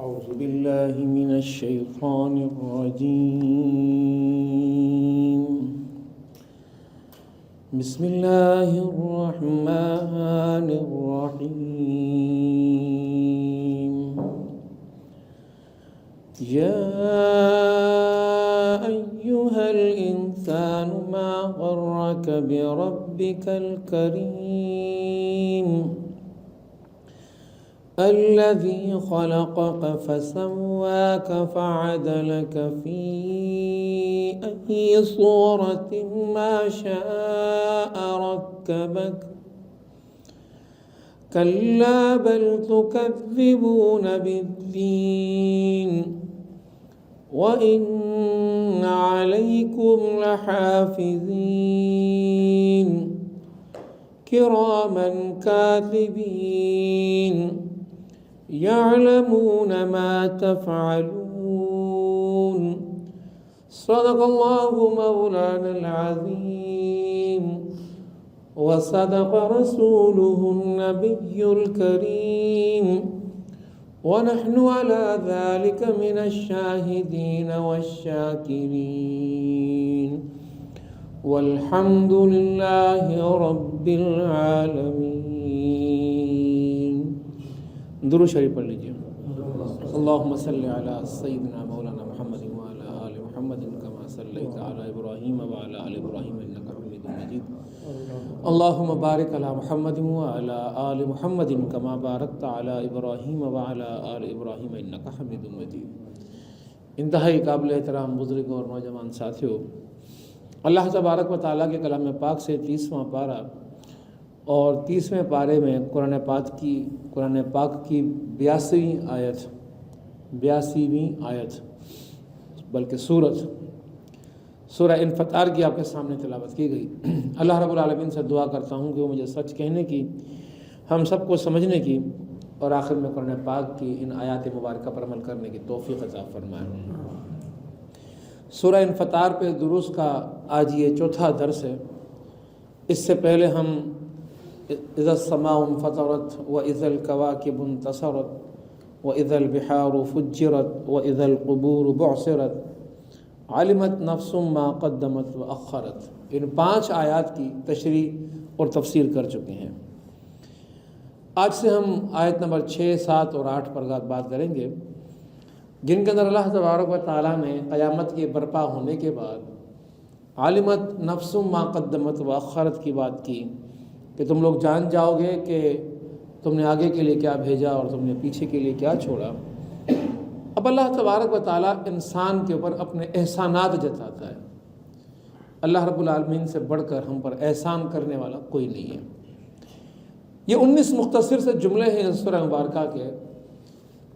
أعوذ بالله من الشيطان الرجيم. بسم الله الرحمن الرحيم. يا أيها الإنسان ما غرك بربك الكريم الذي خلقك فسواك فعدلك في أي صورة ما شاء ركبك كلا بل تكذبون بالدين وإن عليكم لحافظين كراما كاتبين يعلمون ما تفعلون. صدق الله مولانا العظيم وصدق رسوله النبي الكريم ونحن على ذلك من الشاهدين والشاكرين والحمد لله رب العالمین. درود شریف پڑھ لیجیے. اللہم صلی علی سیدنا مولانا محمد وعلی آل محمد کما صلیت علی ابراہیم وعلی آل ابراہیم انک حمید مجید. اللہم بارک علی محمد وعلی آل محمد کما بارکت علی ابراہیم وعلی آل ابراہیم انک حمید مجید. انتہائی قابل احترام بزرگوں اور نوجوان ساتھیوں، اللہ تبارک و تعالیٰ کے کلام پاک سے 30واں پارہ اور 30ویں پارے میں قرآن پاک کی 82ویں آیت بلکہ سورہ انفطار کی آپ کے سامنے تلاوت کی گئی. اللہ رب العالمین سے دعا کرتا ہوں کہ وہ مجھے سچ کہنے کی، ہم سب کو سمجھنے کی اور آخر میں قرآن پاک کی ان آیات مبارکہ پر عمل کرنے کی توفیق عطا فرمائے. سورہ انفطار پہ دروس کا آج یہ چوتھا درس ہے. اس سے پہلے ہم اذا السماء انفطرت واذا الكواكب انتصرت واذا البحار فجرت واذا القبور بعثرت علمت نفس ما قدمت واخرت، ان 5 آیات کی تشریح اور تفسیر کر چکے ہیں. آج سے ہم آیت نمبر 6، 7 اور 8 پر بات کریں گے، جن کے اندر اللہ تبارک و تعالیٰ نے قیامت کے برپا ہونے کے بعد علمت نفس ما قدمت واخرت کی بات کی کہ تم لوگ جان جاؤ گے کہ تم نے آگے کے لیے کیا بھیجا اور تم نے پیچھے کے لیے کیا چھوڑا. اب اللہ تبارک و تعالیٰ انسان کے اوپر اپنے احسانات جتاتا ہے. اللہ رب العالمین سے بڑھ کر ہم پر احسان کرنے والا کوئی نہیں ہے. یہ 19 مختصر سے جملے ہیں اس سورہ مبارکہ کے،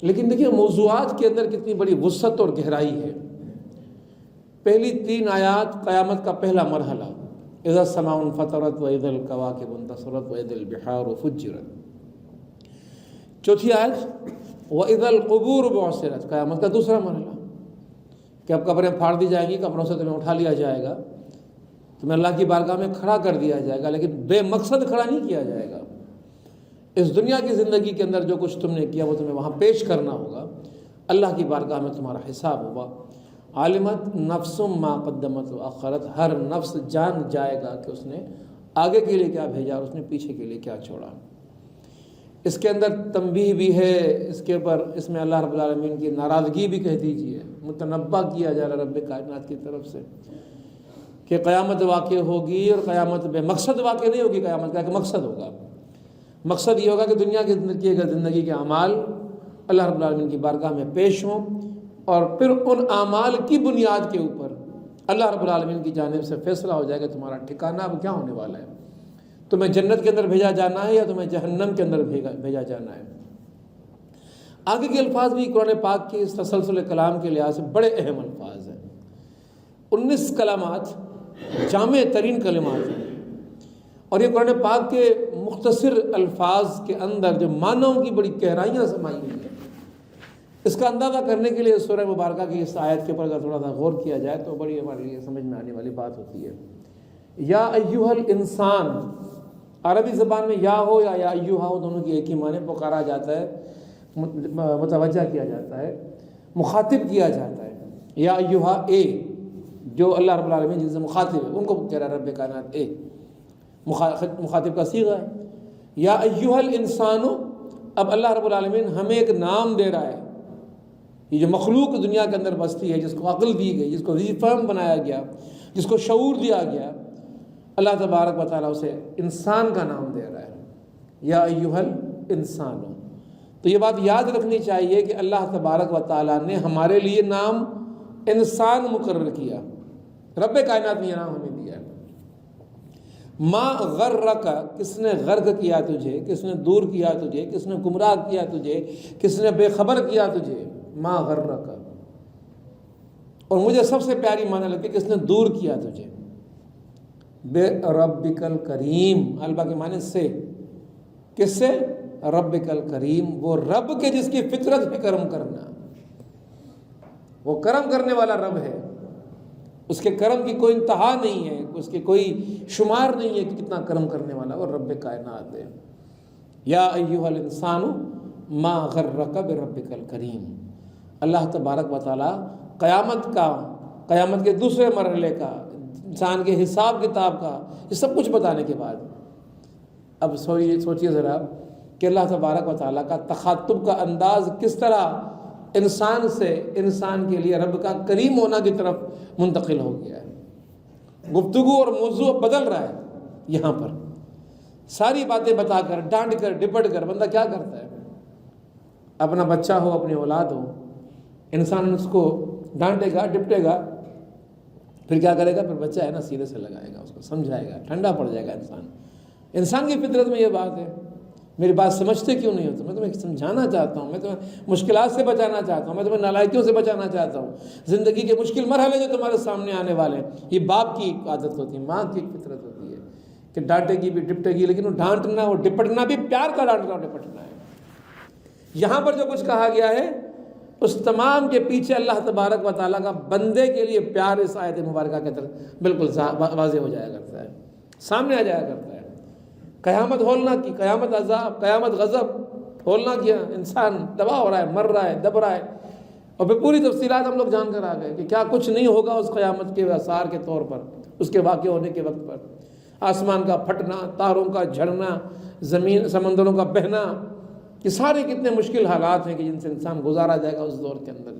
لیکن دیکھیے موضوعات کے اندر کتنی بڑی وسعت اور گہرائی ہے. پہلی 3 آیات قیامت کا پہلا مرحلہ، اذا السماء انفطرت واذا الكواكب انتصرت واذا البحار فجرت. چوتھی آیت واذا القبور بعثرت، قیامت کا دوسرا مرحلہ کہ اب قبریں پھاڑ دی جائیں گی، قبروں سے تمہیں اٹھا لیا جائے گا، تمہیں اللہ کی بارگاہ میں کھڑا کر دیا جائے گا، لیکن بے مقصد کھڑا نہیں کیا جائے گا. اس دنیا کی زندگی کے اندر جو کچھ تم نے کیا وہ تمہیں وہاں پیش کرنا ہوگا، اللہ کی بارگاہ میں تمہارا حساب ہوگا. علمت نفس ما قدمت واخرت، ہر نفس جان جائے گا کہ اس نے آگے کے لیے کیا بھیجا اور اس نے پیچھے کے لیے کیا چھوڑا. اس کے اندر تنبیہ بھی ہے، اس کے اوپر اس میں اللہ رب العالمین کی ناراضگی بھی کہہ دیجیے، متنبہ کیا جا رہا رب کائنات کی طرف سے کہ قیامت واقع ہوگی، اور قیامت بے مقصد واقع نہیں ہوگی. قیامت کا ایک مقصد ہوگا. مقصد یہ ہوگا کہ دنیا کی زندگی کے اعمال اللہ رب العالمین کی بارگاہ میں پیش ہوں، اور پھر ان اعمال کی بنیاد کے اوپر اللہ رب العالمین کی جانب سے فیصلہ ہو جائے گا تمہارا ٹھکانہ اب کیا ہونے والا ہے، تمہیں جنت کے اندر بھیجا جانا ہے یا تمہیں جہنم کے اندر بھیجا جانا ہے. آگے کے الفاظ بھی قرآن پاک کی اس تسلسل کلام کے لحاظ سے بڑے اہم الفاظ ہیں. 19 کلمات جامع ترین کلمات ہیں، اور یہ قرآن پاک کے مختصر الفاظ کے اندر جو معنوں کی بڑی گہرائیاں سمائی ہوئی ہیں. اس کا اندازہ کرنے کے لیے سورہ مبارکہ کی اس آیت کے اوپر اگر تھوڑا سا غور کیا جائے تو بڑی ہمارے لیے سمجھ میں آنے والی بات ہوتی ہے. یا ایھا الانسان، عربی زبان میں یا ہو یا ایھا ہو، دونوں کی ایک ہی معنی، پکارا جاتا ہے. متوجہ کیا جاتا ہے، مخاطب کیا جاتا ہے۔ یا ایھا اے، جو اللہ رب العالمین جن سے مخاطب ہے ان کو کہہ رہا ہے رب کائنات اے، مخاطب کا صیغہ ہے۔ یا ایھا الانسان، اب اللہ رب العالمین ہمیں ایک نام دے رہا ہے۔ یہ جو مخلوق دنیا کے اندر بستی ہے، جس کو عقل دی گئی، جس کو ذی فہم بنایا گیا، جس کو شعور دیا گیا، اللہ تبارک و تعالیٰ اسے انسان کا نام دے رہا ہے، یا ایھا الانسان۔ تو یہ بات یاد رکھنی چاہیے کہ اللہ تبارک و تعالیٰ نے ہمارے لیے نام انسان مقرر کیا، رب کائنات نے یہ نام ہمیں دیا ہے۔ ما غرک، کس نے غرق کیا تجھے، کس نے دور کیا تجھے، کس نے گمراہ کیا تجھے، کس نے بے خبر کیا تجھے، ما غرک۔ اور مجھے سب سے پیاری معنی لگتی ہے کس نے دور کیا تجھے، بے ربک الکریم، البا کے معنی سے، کس سے، ربک الکریم، وہ رب کے جس کی فطرت پہ کرم کرنا، وہ کرم کرنے والا رب ہے، اس کے کرم کی کوئی انتہا نہیں ہے، اس کے کوئی شمار نہیں ہے کہ کتنا کرم کرنے والا، وہ رب کائنات ہے۔ یا ایھا الانسان ما غرک بربک الکریم۔ اللہ تبارک و تعالیٰ قیامت کے دوسرے مرحلے کا، انسان کے حساب کتاب کا، یہ سب کچھ بتانے کے بعد اب سوچیے ذرا کہ اللہ تبارک و تعالیٰ کا تخاطب کا انداز کس طرح انسان سے، انسان کے لیے رب کا کریم ہونا کی طرف منتقل ہو گیا ہے۔ گفتگو اور موضوع بدل رہا ہے۔ یہاں پر ساری باتیں بتا کر، ڈانٹ کر، ڈپٹ کر بندہ کیا کرتا ہے؟ اپنا بچہ ہو، اپنی اولاد ہو، انسان اس کو ڈانٹے گا، ڈپٹے گا، پھر کیا کرے گا؟ پھر بچہ ہے نا سینے سے لگائے گا، اس کو سمجھائے گا، ٹھنڈا پڑ جائے گا انسان کی فطرت میں یہ بات ہے۔ میری بات سمجھتے کیوں نہیں ہو؟ میں تمہیں سمجھانا چاہتا ہوں، میں تمہیں مشکلات سے بچانا چاہتا ہوں، میں تمہیں نالائکیوں سے بچانا چاہتا ہوں۔ زندگی کے مشکل مرحلے جو تمہارے سامنے آنے والے ہیں، یہ باپ کی عادت ہوتی ہے، ماں کی ایک فطرت ہوتی ہے کہ ڈانٹے گی بھی، ڈپٹے گی، لیکن وہ ڈانٹنا، وہ ڈپٹنا بھی پیار کا ڈانٹنا اور ڈپٹنا ہے۔ یہاں پر جو کچھ کہا گیا ہے اس تمام کے پیچھے اللہ تبارک و تعالیٰ کا بندے کے لیے پیار اس آیت مبارکہ کے تحت بالکل واضح ہو جایا کرتا ہے، سامنے آ جایا کرتا ہے۔ قیامت ہولنا کی، قیامت عذاب، قیامت غضب، ہولنا کیا، انسان تباہ ہو رہا ہے، مر رہا ہے، دب رہا ہے، اور پھر پوری تفصیلات ہم لوگ جان کر آ گئے کہ کیا کچھ نہیں ہوگا اس قیامت کے آثار کے طور پر، اس کے واقع ہونے کے وقت پر۔ آسمان کا پھٹنا، تاروں کا جھڑنا، زمین سمندروں کا بہنا، یہ سارے کتنے مشکل حالات ہیں کہ جن سے انسان گزارا جائے گا اس دور کے اندر۔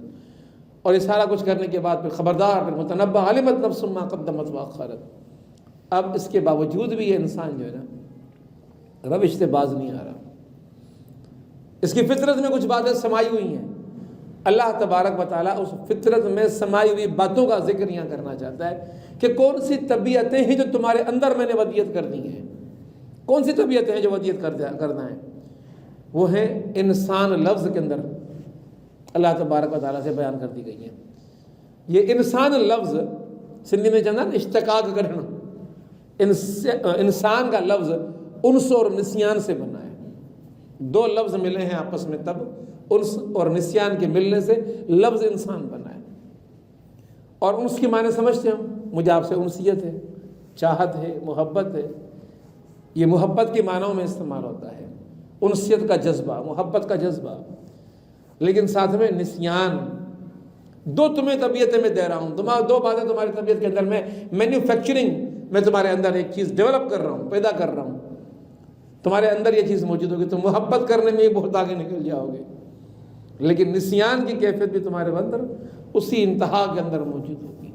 اور یہ سارا کچھ کرنے کے بعد پھر خبردار، پھر متنبہ، علمت نفس ما قدمت واخرت۔ اب اس کے باوجود بھی یہ انسان جو ہے نا روش سے باز نہیں آ رہا، اس کی فطرت میں کچھ باتیں سمائی ہوئی ہیں۔ اللہ تبارک و تعالیٰ اس فطرت میں سمائی ہوئی باتوں کا ذکر یہاں کرنا چاہتا ہے کہ کون سی طبیعتیں ہیں جو تمہارے اندر میں نے ودیت کر دی ہیں، کون سی طبیعتیں ہیں جو ودیت کرنا ہے۔ وہ ہیں انسان لفظ کے اندر اللہ تبارک و تعالیٰ سے بیان کر دی گئی ہیں۔ یہ انسان لفظ سندھی میں چندہ اشتقاق کرنا، انسان کا لفظ انس اور نسیان سے بنا ہے۔ دو لفظ ملے ہیں آپس میں، تب انس اور نسیان کے ملنے سے لفظ انسان بنا ہے۔ اور انس کی معنی سمجھتے ہم، مجھے آپ سے انسیت ہے، چاہت ہے، محبت ہے، یہ محبت کے معنوں میں استعمال ہوتا ہے، انسیت کا جذبہ، محبت کا جذبہ۔ لیکن ساتھ میں نسیان، دو تمہیں طبیعتیں میں دے رہا ہوں، دو باتیں تمہاری طبیعت کے اندر میں مینوفیکچرنگ، میں تمہارے اندر ایک چیز ڈیولپ کر رہا ہوں، پیدا کر رہا ہوں، تمہارے اندر یہ چیز موجود ہوگی، تم محبت کرنے میں ہی بہت آگے نکل جاؤ گے۔ لیکن نسیان کی کیفیت بھی تمہارے اندر اسی انتہا کے اندر موجود ہوگی،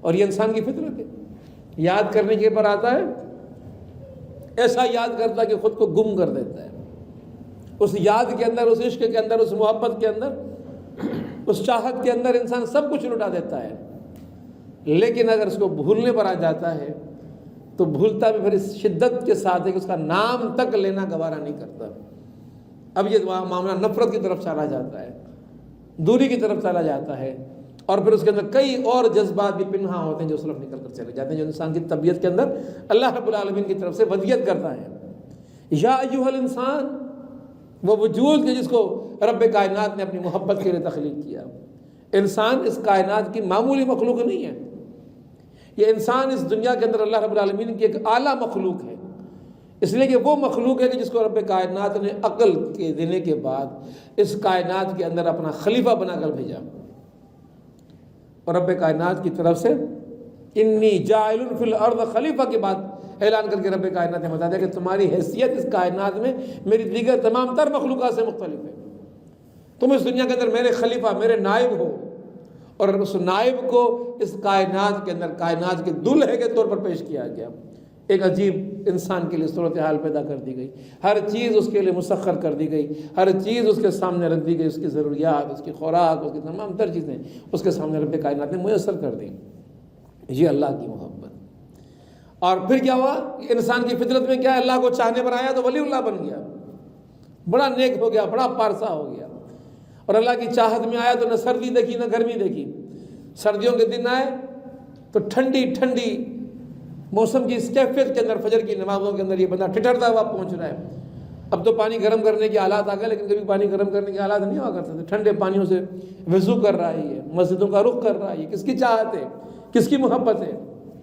اور یہ انسان کی فطرت ہے۔ یاد کرنے کے پر آتا ہے، ایسا یاد کرتا ہے کہ خود کو گم کر دیتا ہے، اس یاد کے اندر، اس عشق کے اندر، اس محبت کے اندر، اس چاہت کے اندر انسان سب کچھ لٹا دیتا ہے۔ لیکن اگر اس کو بھولنے پر آ جاتا ہے تو بھولتا بھی پھر اس شدت کے ساتھ ہے کہ اس کا نام تک لینا گوارا نہیں کرتا۔ اب یہ معاملہ نفرت کی طرف چلا جاتا ہے، دوری کی طرف چلا جاتا ہے، اور پھر اس کے اندر کئی اور جذبات بھی پنہاں ہوتے ہیں جو اس طرف نکل کر چلے جاتے ہیں، جو انسان کی طبیعت کے اندر اللہ رب العالمین کی طرف سے ودیت کرتا ہے۔ یا ایھا الانسان، وہ وجود ہے جس کو رب کائنات نے اپنی محبت کے لیے تخلیق کیا۔ انسان اس کائنات کی معمولی مخلوق نہیں ہے، یہ انسان اس دنیا کے اندر اللہ رب العالمین کی ایک اعلیٰ مخلوق ہے۔ اس لیے کہ وہ مخلوق ہے کہ جس کو رب کائنات نے عقل کے دینے کے بعد اس کائنات کے اندر اپنا خلیفہ بنا کر بھیجا، اور رب کائنات کی طرف سے انی جاعل فی الارض خلیفہ کے بعد اعلان کر کے رب کائنات نے بتا دیا کہ تمہاری حیثیت اس کائنات میں میری دیگر تمام تر مخلوقات سے مختلف ہے، تم اس دنیا کے اندر میرے خلیفہ، میرے نائب ہو، اور اس نائب کو اس کائنات کے اندر کائنات کے دلہے کے طور پر پیش کیا گیا۔ ایک عجیب انسان کے لیے صورتحال پیدا کر دی گئی، ہر چیز اس کے لیے مسخر کر دی گئی، ہر چیز اس کے سامنے رکھ دی گئی، اس کی ضروریات، اس کی خوراک، اس کی تمام تر چیزیں اس کے سامنے رب کائنات نے میسر کر دی۔ یہ اللہ کی محبت۔ اور پھر کیا ہوا؟ انسان کی فطرت میں کیا ہے؟ اللہ کو چاہنے پر آیا تو ولی اللہ بن گیا، بڑا نیک ہو گیا، بڑا پارسا ہو گیا، اور اللہ کی چاہت میں آیا تو نہ سردی دیکھی نہ گرمی دیکھی۔ سردیوں کے دن آئے تو ٹھنڈی ٹھنڈی موسم کی اس کیفیت کے اندر فجر کی نمازوں کے اندر یہ بندہ ٹھٹھرتا ہوا پہنچ رہا ہے۔ اب تو پانی گرم کرنے کے حالات آ گئے، لیکن کبھی پانی گرم کرنے کے حالات نہیں ہوا کرتے تھے۔ ٹھنڈے پانیوں سے وضو کر رہا ہے، مسجدوں کا رخ کر رہا ہے۔ کس کی چاہت ہے؟ کس کی محبت ہے؟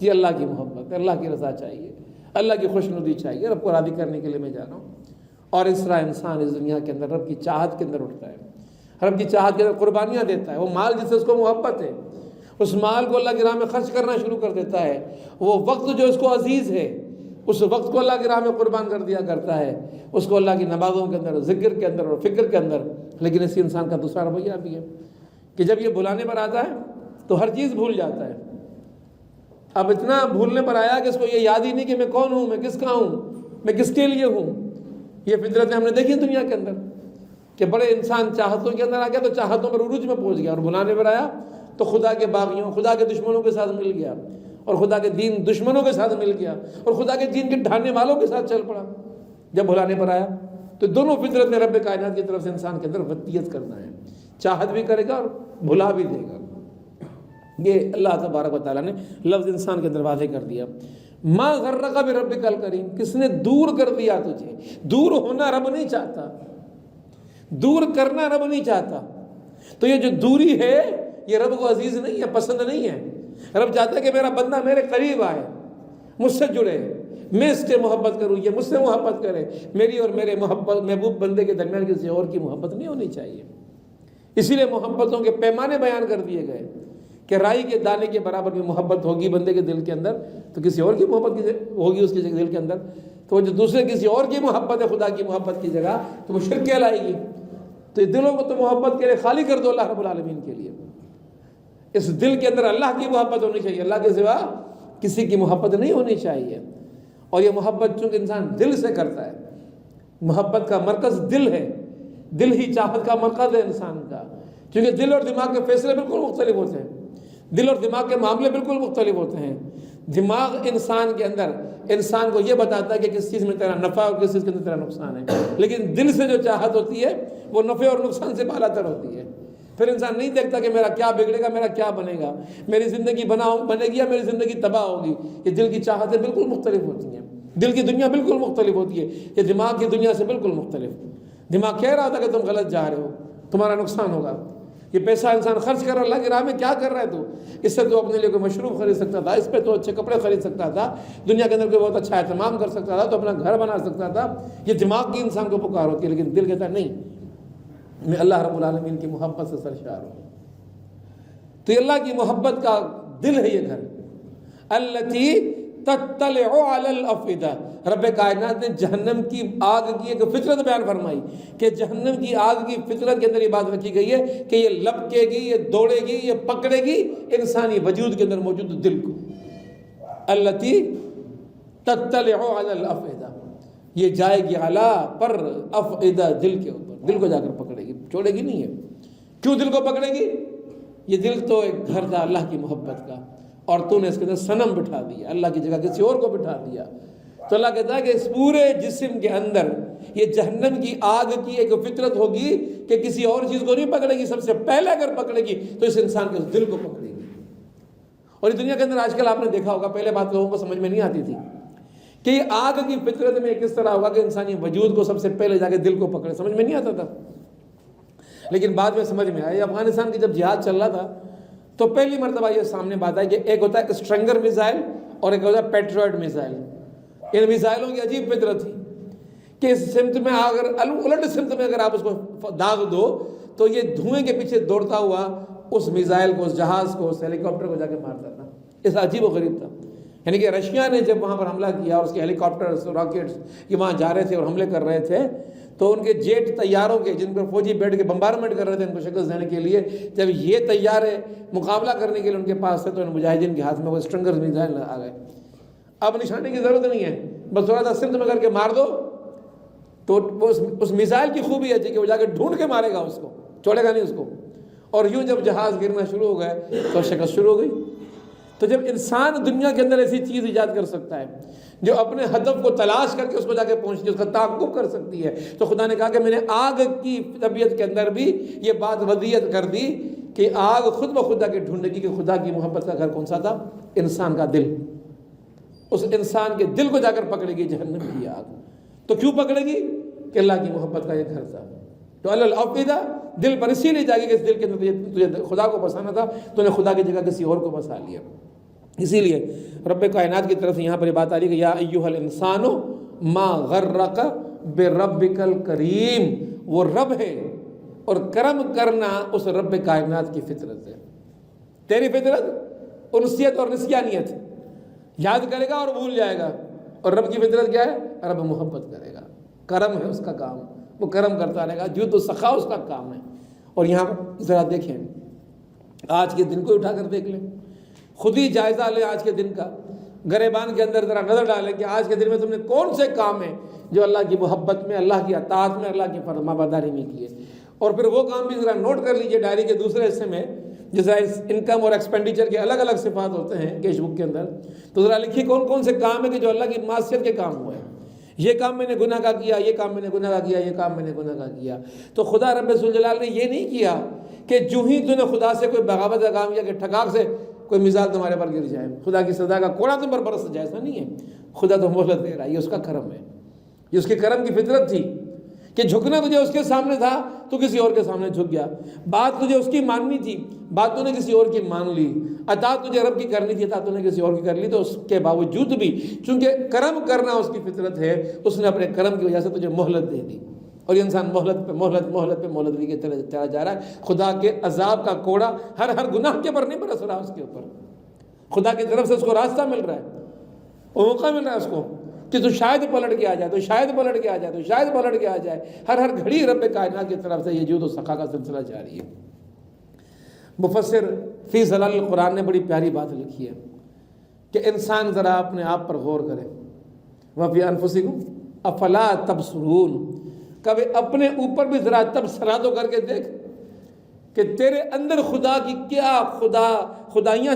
یہ اللہ کی محبت ہے، اللہ کی رضا چاہیے، اللہ کی خوشنودی چاہیے، رب کو راضی کرنے کے لیے میں جا رہا ہوں۔ اور اس طرح انسان اس دنیا کے اندر رب کی چاہت کے اندر اٹھتا ہے، رب کی چاہت کے اندر قربانیاں دیتا ہے۔ وہ مال جس سے اس کو محبت ہے، اس مال کو اللہ کی راہ میں خرچ کرنا شروع کر دیتا ہے۔ وہ وقت جو اس کو عزیز ہے، اس وقت کو اللہ کی راہ میں قربان کر دیا کرتا ہے، اس کو اللہ کی نمازوں کے اندر، ذکر کے اندر اور فکر کے اندر۔ لیکن اسی انسان کا دوسرا رویہ بھی ہے کہ جب یہ بلانے پر آتا ہے تو ہر چیز بھول جاتا ہے۔ اب اتنا بھولنے پر آیا کہ اس کو یہ یاد ہی نہیں کہ میں کون ہوں، میں کس کا ہوں، میں کس کے لیے ہوں۔ یہ فطرتیں ہم نے دیکھی دنیا کے اندر کہ بڑے انسان چاہتوں کے اندر آ گیا تو چاہتوں پر عروج میں پہنچ گیا، اور بلانے پر آیا تو خدا کے باغیوں، خدا کے دشمنوں کے ساتھ مل گیا، اور خدا کے دین دشمنوں کے ساتھ مل گیا، اور خدا کے دین کے ڈھاننے والوں کے ساتھ چل پڑا۔ جب بلانے پر آیا تو دونوں فطرت میں رب کائنات کی طرف سے انسان کے اندر ودیت کرنا ہے، چاہت بھی کرے گا اور بھلا بھی دے گا۔ یہ اللہ تبارک و تعالیٰ نے لفظ انسان کے اندر واضح کر دیا۔ ما غرک بربک الکریم، کس نے دور کر دیا تجھے؟ دور ہونا رب نہیں چاہتا، دور کرنا رب نہیں چاہتا۔ تو یہ جو دوری ہے یہ رب کو عزیز نہیں ہے، پسند نہیں ہے۔ رب چاہتا ہے کہ میرا بندہ میرے قریب آئے، مجھ سے جڑے، میں اس سے محبت کروں، یہ مجھ سے محبت کرے۔ میری اور میرے محبوب بندے کے درمیان کسی اور کی محبت نہیں ہونی چاہیے۔ اسی لیے محبتوں کے پیمانے بیان کر دیے گئے کہ رائی کے دانے کے برابر بھی محبت ہوگی بندے کے دل کے اندر تو کسی اور کی محبت ہوگی اس کے دل کے اندر، تو جو دوسرے کسی اور کی محبت ہے خدا کی محبت کی جگہ تو وہ شرک کہلائے گی۔ تو یہ دلوں کو تو محبت کے لیے خالی کر دو اللہ رب العالمین کے لیے۔ اس دل کے اندر اللہ کی محبت ہونی چاہیے، اللہ کے سوا کسی کی محبت نہیں ہونی چاہیے۔ اور یہ محبت چونکہ انسان دل سے کرتا ہے، محبت کا مرکز دل ہے، دل ہی چاہت کا مرکز ہے انسان کا، کیونکہ دل اور دماغ کے فیصلے بالکل مختلف ہوتے ہیں، دل اور دماغ کے معاملے بالکل مختلف ہوتے ہیں۔ دماغ انسان کے اندر انسان کو یہ بتاتا ہے کہ کس چیز میں تیرا نفع اور کس چیز کے اندر تیرا نقصان ہے، لیکن دل سے جو چاہت ہوتی ہے وہ نفع اور نقصان سے بالا تر ہوتی ہے۔ پھر انسان نہیں دیکھتا کہ میرا کیا بگڑے گا، میرا کیا بنے گا، میری زندگی بنے گی یا میری زندگی تباہ ہوگی۔ یہ دل کی چاہتیں بالکل مختلف ہوتی ہیں، دل کی دنیا بالکل مختلف ہوتی ہے، یہ دماغ کی دنیا سے بالکل مختلف۔ دماغ کہہ رہا تھا کہ تم غلط جا رہے ہو، تمہارا نقصان ہوگا۔ یہ پیسہ انسان خرچ کر رہا اللہ کی راہ میں، کیا کر رہا ہے تو؟ اس سے تو اپنے لیے کوئی مشروب خرید سکتا تھا، اس پہ تو اچھے کپڑے خرید سکتا تھا، دنیا کے اندر کوئی بہت اچھا اہتمام کر سکتا تھا، تو اپنا گھر بنا سکتا تھا۔ یہ دماغ کی انسان کو پکار ہوتی ہے، لیکن دل کہتا ہے نہیں، میں اللہ رب العالمین کی محبت سے سرشار ہوں۔ تو یہ اللہ کی محبت کا دل ہے یہ گھر، التی تطلع علی الافئدہ۔ رب کائنات نے جہنم کی آگ کی ایک فطرت بیان فرمائی کہ جہنم کی آگ کی فطرت کے اندر یہ بات رکھی گئی ہے کہ یہ لپکے گی، یہ دوڑے گی، یہ پکڑے گی انسانی وجود کے اندر موجود دل کو۔ التی تطلع علی الافئدہ، یہ جائے گی علی پر افئدہ، دل کے اوپر، دل کو جا کر پکڑے گی، چھوڑے گی نہیں ہے۔ کیوں دل کو پکڑے گی؟ یہ دل تو ایک گھر تھا اللہ کی محبت کا، اور تو نے اس کے اندر صنم بٹھا دیا، اللہ کی جگہ کسی اور کو بٹھا دیا۔ تو اللہ کہتا ہے کہ اس پورے جسم کے اندر یہ جہنم کی آگ کی ایک فطرت ہوگی کہ کسی اور چیز کو نہیں پکڑے گی، سب سے پہلے اگر پکڑے گی تو اس انسان کے اس دل کو پکڑے گی۔ اور اس دنیا کے اندر آج کل آپ نے دیکھا ہوگا، پہلے بات لوگوں کو سمجھ میں نہیں آتی تھی کہ یہ آگ کی فطرت میں کس طرح ہوگا کہ انسانی وجود کو سب سے پہلے جا کے دل کو پکڑے، سمجھ میں نہیں آتا تھا، لیکن بعد میں سمجھ میں آیا۔ افغانستان کی جب جہاد چل رہا تھا تو پہلی مرتبہ یہ سامنے بات آئی کہ ایک ہوتا ہے اسٹرنگر میزائل اور ایک ہوتا ہے پیٹریوٹ میزائل۔ ان میزائلوں کی عجیب فطرت تھی کہ اس سمت میں اگر الٹ سمت میں اگر آپ اس کو داغ دو تو یہ دھوئیں کے پیچھے دوڑتا ہوا اس میزائل کو، اس جہاز کو، اس ہیلی کاپٹر کو جا کے مارتا تھا. اس عجیب و غریب تھا. یعنی کہ رشیا نے جب وہاں پر حملہ کیا اور اس کے ہیلی کاپٹرز راکٹس یہ وہاں جا رہے تھے اور حملے کر رہے تھے، تو ان کے جیٹ طیاروں کے جن پر فوجی بیٹھ کے بمبارمنٹ کر رہے تھے ان کو شکست دینے کے لیے، جب یہ طیارے مقابلہ کرنے کے لیے ان کے پاس تھے تو ان مجاہدین کے ہاتھ میں وہ اسٹرنگر میزائل آ گئے. اب نشانے کی ضرورت نہیں ہے، بس تھوڑا سا سمت میں کر کے مار دو تو اس میزائل کی خوبی ہے کہ وہ جا کے ڈھونڈ کے مارے گا، اس کو چھوڑے گا نہیں اس کو. اور یوں جب جہاز گرنا شروع ہو گئے تو شکست شروع ہو گئی. تو جب انسان دنیا کے اندر ایسی چیز ایجاد کر سکتا ہے جو اپنے ہدف کو تلاش کر کے اس کو جا کے پہنچتی ہے، اس کا تعاقب کر سکتی ہے، تو خدا نے کہا کہ میں نے آگ کی طبیعت کے اندر بھی یہ بات وضعیت کر دی کہ آگ خود بخود جا کے ڈھونڈے گی کہ خدا کی محبت کا گھر کون سا تھا؟ انسان کا دل. اس انسان کے دل کو جا کر پکڑے گی جہنم کی آگ. تو کیوں پکڑے گی؟ کہ اللہ کی محبت کا یہ گھر تھا. تو الافئدہ دل پر اسی لیے جاگی کہ اس دل کے اندر تجھے خدا کو بسانا تھا، تو نے خدا کی جگہ کسی اور کو بسا لیا. اسی لیے رب کائنات کی طرف سے یہاں پر یہ بات آ رہی کہ یا ایھا الانسان ما غرک بربک الکریم. وہ رب ہے اور کرم کرنا اس رب کائنات کی فطرت ہے. تیری فطرت انسیت اور نسیانیت، یاد کرے گا اور بھول جائے گا. اور رب کی فطرت کیا ہے؟ رب محبت کرے گا، کرم ہے اس کا کام، وہ کرم کرتا رہے گا، جود و سخا اس کا کام ہے. اور یہاں پر ذرا دیکھیں، آج کے دن کو اٹھا کر دیکھ لیں، خود ہی جائزہ لیں آج کے دن کا. گریبان کے اندر ذرا نظر ڈالیں کہ آج کے دن میں تم نے کون سے کام ہیں جو اللہ کی محبت میں، اللہ کی اطاعت میں، اللہ کی فرمانبرداری میں کیے. اور پھر وہ کام بھی ذرا نوٹ کر لیجئے ڈائری کے دوسرے حصے میں، جس طرح انکم اور ایکسپینڈیچر کے الگ الگ صفات ہوتے ہیں کیش بک کے اندر، تو ذرا لکھیے کون کون سے کام ہیں کہ جو اللہ کی معصیت کے کام ہوئے. یہ کام میں نے گناہ کا کیا، یہ کام میں نے گناہ کا کیا، یہ کام میں نے گناہ کا کیا. تو خدا رب ذوالجلال نے یہ نہیں کیا کہ جو ہی تو نے خدا سے کوئی بغاوت کا کام کیا کہ ٹھگاک سے کوئی مثال تمہارے پر گر جائے، خدا کی سزا کا کوڑا تم پر برس جائے. ایسا نہیں ہے. خدا تو مہلت دے رہا ہے، یہ اس کا کرم ہے، یہ اس کے کرم کی فطرت تھی کہ جھکنا تجھے اس کے سامنے تھا تو کسی اور کے سامنے جھک گیا. بات تجھے اس کی ماننی تھی، بات تو نے کسی اور کی مان لی. اطاعت تجھے رب کی کرنی تھی، اطاعت تو نے کسی اور کی کر لی. تو اس کے باوجود بھی چونکہ کرم کرنا اس کی فطرت ہے، اس نے اپنے کرم کی وجہ سے تجھے مہلت دے دی. اور یہ انسان مہلت پہ مہلت مہلت پہ مہلت لے کے چلا جا رہا ہے. خدا کے عذاب کا کوڑا ہر گناہ کے پر نہیں برس رہا اس کے اوپر. خدا کی طرف سے اس کو راستہ مل رہا ہے، موقع مل رہا ہے اس کو کہ تو شاید پلٹ کے آ جائے، تو شاید پلٹ کے آ جائے، تو شاید پلٹ کے آ جائے. ہر گھڑی رب کائنات کی طرف سے یہ جود و سخا کا سلسلہ جاری ہے. مفسر فی ظلال القرآن نے بڑی پیاری بات لکھی ہے کہ انسان ذرا اپنے آپ پر غور کرے. وَفِي أَنفُسِكُمْ أَفَلَا تَبْصِرُونَ. کبھی اپنے اوپر بھی ذرا تبصرہ تو کر کے دیکھ کہ تیرے اندر خدا کی کیا خدائیاں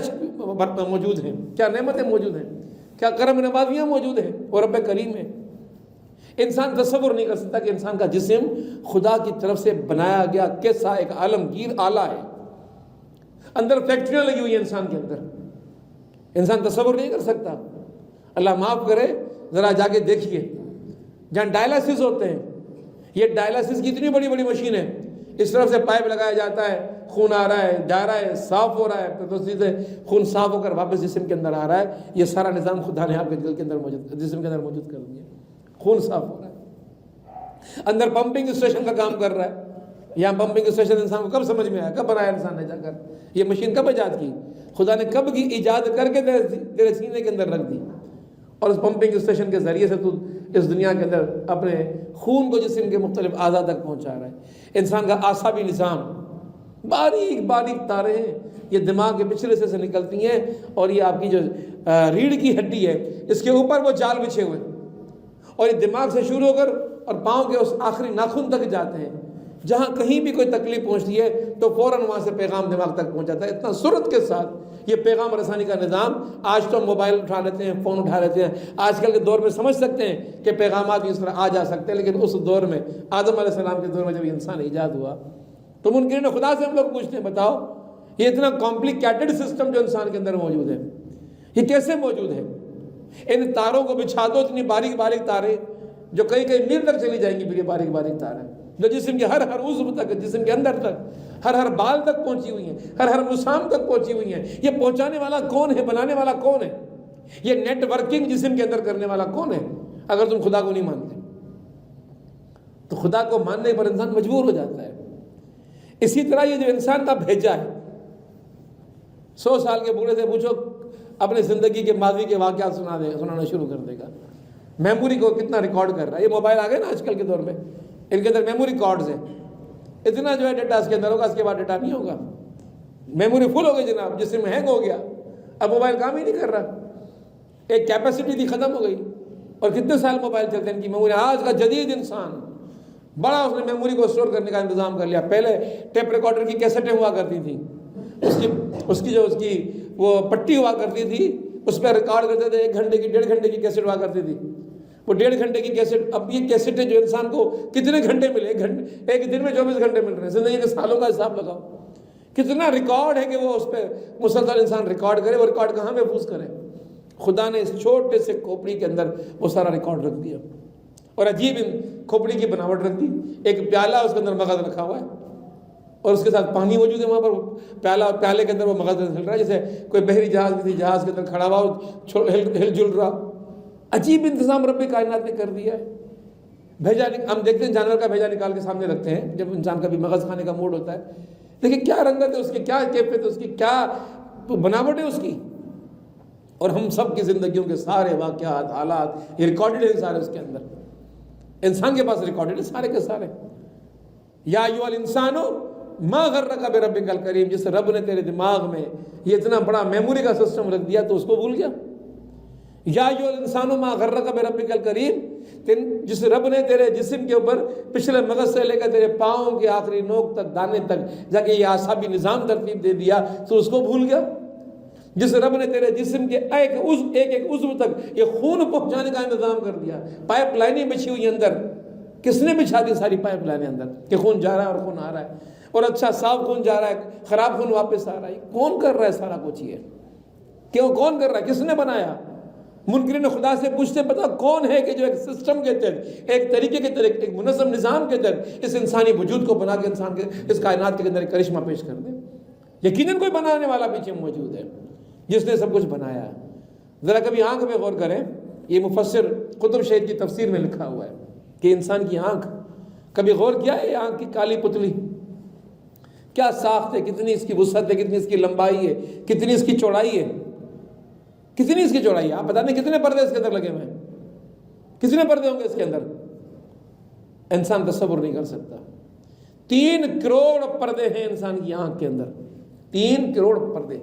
موجود ہیں، کیا نعمتیں موجود ہیں، کیا کرم نوازیاں موجود ہیں. اور رب کریم ہے. انسان تصور نہیں کر سکتا کہ انسان کا جسم خدا کی طرف سے بنایا گیا کیسا ایک عالمگیر آلہ ہے. اندر فیکٹریاں لگی ہوئی ہیں انسان کے اندر، انسان تصور نہیں کر سکتا. اللہ معاف کرے، ذرا جا کے دیکھیے جہاں ڈائلسس ہوتے ہیں. یہ ڈائلسس کی اتنی بڑی بڑی مشین ہے، اس طرف سے پائپ لگایا جاتا ہے، خون آ رہا ہے، جا رہا ہے، صاف ہو رہا ہے، پھر تو سیدھے خون صاف ہو کر واپس جسم کے اندر آ رہا ہے. یہ سارا نظام خدا نے آپ کے دل کے اندر موجود، جسم کے اندر موجود کر دیا. خون صاف ہو رہا ہے، اندر پمپنگ اسٹیشن کا کام کر رہا ہے. یہاں پمپنگ اسٹیشن انسان کو کب سمجھ میں آیا، کب بنایا انسان نے جا کر؟ یہ مشین کب ایجاد کی؟ خدا نے کب کی ایجاد کر کے تیرے سینے کے اندر رکھ دی. اور اس پمپنگ اسٹیشن کے ذریعے سے تو اس دنیا کے اندر اپنے خون کو جسم کے مختلف اعضاء تک پہنچا رہا ہے. انسان کا اعصابی نظام، باریک باریک تاریں ہیں، یہ دماغ کے پچھلے حصے سے نکلتی ہیں اور یہ آپ کی جو ریڑھ کی ہڈی ہے اس کے اوپر وہ جال بچھے ہوئے، اور یہ دماغ سے شروع ہو کر اور پاؤں کے اس آخری ناخن تک جاتے ہیں. جہاں کہیں بھی کوئی تکلیف پہنچتی ہے تو فوراً وہاں سے پیغام دماغ تک پہنچ جاتا ہے. اتنا سرعت کے ساتھ یہ پیغام رسانی کا نظام. آج تو موبائل اٹھا لیتے ہیں، فون اٹھا لیتے ہیں، آج کل کے دور میں سمجھ سکتے ہیں کہ پیغامات اس طرح آ جا سکتے ہیں. لیکن اس دور میں، آدم علیہ السلام کے دور میں جب انسان ایجاد ہوا تو منکرین خدا سے ہم لوگ پوچھتے ہیں بتاؤ یہ اتنا کمپلیکیٹڈ سسٹم جو انسان کے اندر موجود ہے یہ کیسے موجود ہے؟ ان تاروں کو بچھا دو، اتنی باریک باریک تاریں جو کئی کئی میل تک چلی جائیں گی. پھر یہ باریک باریک تاریں جو جسم کے ہر عضو تک، جسم کے اندر تک، ہر بال تک پہنچی ہوئی ہیں، ہر مسام تک پہنچی ہوئی ہیں. یہ پہنچانے والا کون ہے؟ بنانے والا کون ہے؟ یہ نیٹ ورکنگ جسم کے اندر کرنے والا کون ہے؟ اگر تم خدا کو نہیں مانتے تو خدا کو ماننے پر انسان مجبور ہو جاتا ہے۔ اسی طرح یہ جو انسان کا بھیجا ہے، 100 سال کے بوڑھے سے پوچھو اپنے زندگی کے ماضی کے واقعات سنانا شروع کر دے گا۔ میموری کو کتنا ریکارڈ کر رہا ہے، یہ موبائل آ گئے نا آج کل کے دور میں، ان کے اندر میموری کارڈز ہیں، اتنا جو ہے ڈیٹا اس کے اندر ہوگا، اس کے بعد ڈیٹا نہیں ہوگا، میموری فل ہو گئی جناب، جس میں ہینگ ہو گیا، اب موبائل کام ہی نہیں کر رہا، ایک کیپیسٹی تھی ختم ہو گئی۔ اور کتنے سال موبائل چلتے ہیں ان کی میموری۔ آج کا جدید انسان بڑا اس نے میموری کو اسٹور کرنے کا انتظام کر لیا۔ پہلے ٹیپ ریکارڈر کی کیسٹیں ہوا کرتی تھیں، اس کی وہ پٹی ہوا کرتی تھی، اس پہ ریکارڈ کرتے تھے، 1 گھنٹے کی 1.5 گھنٹے کی کیسٹ ہوا کرتی تھی، وہ 1.5 گھنٹے کی کیسٹ۔ اب یہ کیسٹیں جو انسان کو کتنے گھنٹے ملے، ایک دن میں 24 گھنٹے مل رہے ہیں، زندگی کے سالوں کا حساب لگاؤ، کتنا ریکارڈ ہے کہ وہ اس پہ مسلسل انسان ریکارڈ کرے۔ وہ ریکارڈ کہاں محفوظ کرے؟ خدا نے اس چھوٹے سے کھوپڑی کے اندر وہ سارا ریکارڈ رکھ دیا، اور عجیب کھوپڑی کی بناوٹ رکھ دی۔ ایک پیالہ، اس کے اندر مغز رکھا ہوا ہے، اور اس کے ساتھ پانی موجود ہے وہاں پر، پیالے کے اندر وہ مغز ہل رہا ہے، جیسے کوئی بحری جہاز کسی جہاز کے اندر کھڑا ہوا ہل جل رہا۔ عجیب انتظام رب کائنات نے کر دیا ہے۔ بھیجا ہم دیکھتے ہیں جانور کا بھیجا نکال کے سامنے رکھتے ہیں جب انسان کا بھی مغز کھانے کا موڈ ہوتا ہے، دیکھیں کیا رنگت ہے اس کی، کیا کیفیت ہے اس کی، کیا بناوٹ ہے اس کی۔ اور ہم سب کی زندگیوں کے سارے واقعات، حالات، یہ ریکارڈڈ ہیں سارے اس کے اندر، انسان کے پاس ریکارڈڈ ہے سارے کے سارے۔ یا ایھا الانسان ما غرک بربک الکریم، جس رب نے تیرے دماغ میں یہ اتنا بڑا میموری کا سسٹم رکھ دیا تو اس کو بھول گیا۔ یا ایھا الانسان ما غرک بربک الکریم، جس رب نے تیرے جسم کے اوپر پچھلے مغز سے لے کر تیرے پاؤں کے آخری نوک تک، دانے تک جا کے یہ اعصابی نظام ترتیب دے دیا تو اس کو بھول گیا۔ جس رب نے تیرے جسم کے ایک ایک عضو تک یہ خون پہنچانے کا انتظام کر دیا، پائپ لائنیں بچھی ہوئی اندر، کس نے بچھا دی ساری پائپ لائنیں اندر کہ خون جا رہا ہے اور خون آ رہا ہے، اور اچھا صاف خون جا رہا ہے، خراب خون واپس آ رہا ہے۔ کون کر رہا ہے سارا کچھ؟ یہ کیوں کون کر رہا ہے؟ کس نے بنایا؟ منکرین خدا سے پوچھتے پتا کون ہے کہ جو ایک سسٹم کے تحت، ایک طریقے کے تحت، ایک منظم نظام کے تحت اس انسانی وجود کو بنا کے انسان کے اس کائنات کے اندر ایک کرشمہ پیش کر دے۔ یقیناً کوئی بنانے والا پیچھے موجود ہے جس نے سب کچھ بنایا ہے۔ ذرا کبھی آنکھ پہ غور کریں، یہ مفسر قطب شہید کی تفسیر میں لکھا ہوا ہے کہ انسان کی آنکھ، کبھی غور کیا ہے؟ یہ آنکھ کی کالی پتلی کیا ساخت ہے، کتنی اس کی وسعت ہے، کتنی اس کی لمبائی ہے، کتنی اس کی چوڑائی ہے، کتنی اس کی چوڑائی ہے؟ آپ بتا دیں کتنے پردے اس کے اندر لگے ہوئے ہیں، کتنے پردے ہوں گے اس کے اندر؟ انسان تصور نہیں کر سکتا۔ 3 کروڑ پردے ہیں انسان کی آنکھ کے اندر، 3 کروڑ پردے،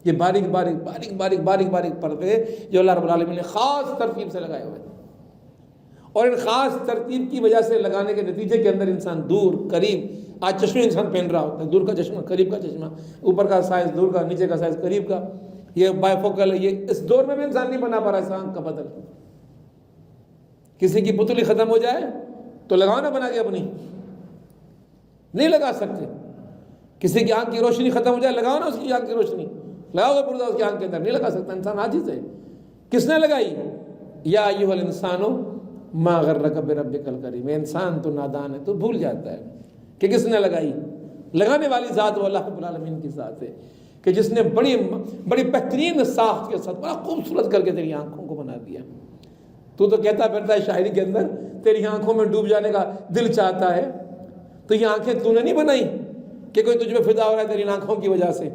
یہ باریک باریک باریک باریک باریک باریک پردے جو اللہ رب العالمین نے خاص ترتیب سے لگائے ہوئے ہیں، اور ان خاص ترتیب کی وجہ سے لگانے کے نتیجے کے اندر انسان دور قریب، آج چشمے انسان پہن رہا ہوتا ہے، دور کا چشمہ، قریب کا چشمہ، اوپر کا سائز دور کا، نیچے کا سائز قریب کا، یہ بائی فوکل ہے۔ یہ اس دور میں بھی انسان نہیں بنا پا رہا ہے آنکھ کا بدل۔ کسی کی پتلی ختم ہو جائے تو لگاؤ نا بنا کے اپنی، نہیں لگا سکتے۔ کسی کی آنکھ کی روشنی ختم ہو جائے، لگاؤ نا اس کی آنکھ کی روشنی، لگاؤ گا پردہ اس کی آنکھ کے اندر، نہیں لگا سکتا انسان، عاجز ہے۔ کس نے لگائی؟ یا ایھا الانسان ما غرک بربک الکریم، انسان تو نادان ہے، تو بھول جاتا ہے کہ کس نے لگائی۔ لگانے والی ذات وہ اللہ رب العالمین کی ذات ہے کہ جس نے بڑی بہترین ساخت کے ساتھ بڑا خوبصورت کر کے تیری آنکھوں کو بنا دیا۔ تو کہتا پھرتا ہے شاعری کے اندر تیری آنکھوں میں ڈوب جانے کا دل چاہتا ہے، تو یہ آنکھیں تو نے نہیں بنائی کہ کوئی تجھ پہ فدا ہو رہا ہے تیری آنکھوں کی وجہ سے،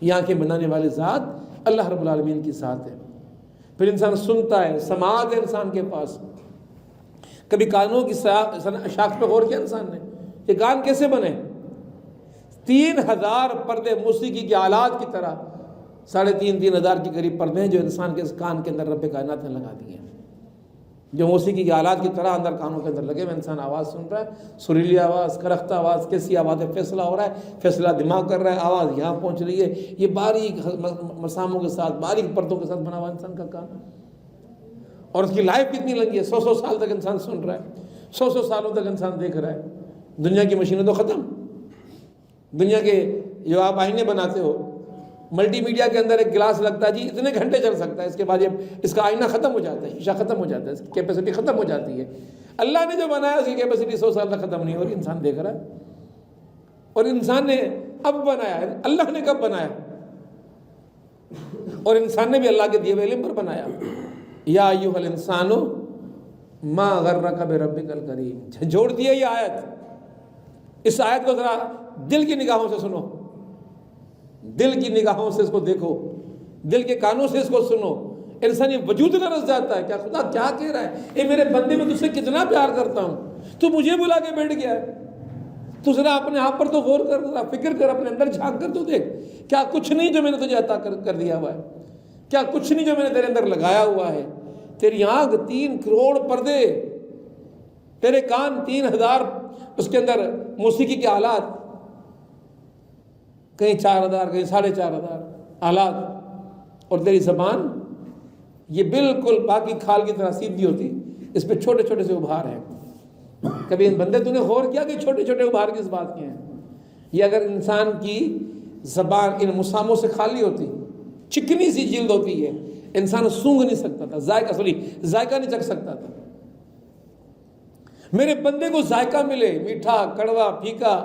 یہ آنکھیں بنانے والی ذات اللہ رب العالمین کی ذات ہے۔ پھر انسان سنتا ہے، سماعت ہے انسان کے پاس۔ کبھی کانوں کی شاخ پہ غور کیا انسان نے؟ یہ کان کیسے بنے؟ 3000 پردے موسیقی کے آلات کی طرح، 3,500 کے قریب پردے ہیں جو انسان کے اس کان کے اندر رب کائنات نے لگا دیے ہیں، جو موسیقی کے آلات کی طرح اندر کانوں کے اندر لگے ہوئے۔ انسان آواز سن رہا ہے، سریلی آواز، کرختہ آواز، کیسی آواز ہے، فیصلہ ہو رہا ہے، فیصلہ دماغ کر رہا ہے، آواز یہاں پہنچ رہی ہے۔ یہ باریک مساموں کے ساتھ، باریک پردوں کے ساتھ بنا ہوا انسان کا کان، اور اس کی لائف کتنی لمبی ہے، 100 سال تک انسان سن رہا ہے، 100 سالوں تک انسان دیکھ رہا ہے۔ دنیا کی مشینیں تو ختم، دنیا کے جو آپ آئینے بناتے ہو، ملٹی میڈیا کے اندر ایک گلاس لگتا ہے جی اتنے گھنٹے چل سکتا ہے، اس کے بعد اس کا آئینہ ختم ہو جاتا ہے، شیشہ ختم ہو جاتا ہے، اس کی کیپیسٹی ختم ہو جاتی ہے۔ اللہ نے جو بنایا اس کی کیپیسٹی 100 سال تک ختم نہیں ہو رہی، انسان دیکھ رہا ہے۔ اور انسان نے اب بنایا ہے، اللہ نے کب بنایا؟ اور انسان نے بھی اللہ کے دیے ہوئے علم پر بنایا. یا ایھا الانسان ما غرک بربک الکریم. جوڑ دیا یہ آیت. اس آیت کو ذرا دل کی نگاہوں سے سنو, دل کی نگاہوں سے اس کو دیکھو, دل کے کانوں سے اس کو سنو. انسانی وجود لرز جاتا ہے. کیا خدا کیا کہہ رہا ہے؟ اے میرے بندے, میں تجھ سے کتنا پیار کرتا ہوں, تو مجھے بلا کے بیٹھ گیا ہے. تو ذرا اپنے آپ پر تو غور کر, ذرا فکر کر, اپنے اندر جھانک کر تو دیکھ. کیا کچھ نہیں جو میں نے تجھے عطا کر دیا ہوا ہے؟ کیا کچھ نہیں جو میں نے تیرے اندر لگایا ہوا ہے؟ تیری آنکھ 3 کروڑ پردے, تیرے کان 3000 اس کے اندر موسیقی کے آلات, کہیں 4000 کہیں 4500 آلات, اور تیری زبان یہ بالکل باقی کھال کی طرح سیدھی ہوتی, اس پہ چھوٹے چھوٹے سے ابھار ہیں. کبھی ان بندے تو نے غور کیا کہ چھوٹے چھوٹے ابھار کس بات کے ہیں؟ یہ اگر انسان کی زبان ان مساموں سے خالی ہوتی, چکنی سی جلد ہوتی ہے, انسان سونگھ نہیں سکتا تھا, ذائقہ نہیں چکھ سکتا تھا. میرے بندے کو ذائقہ ملے, میٹھا, کڑوا, پھیکا,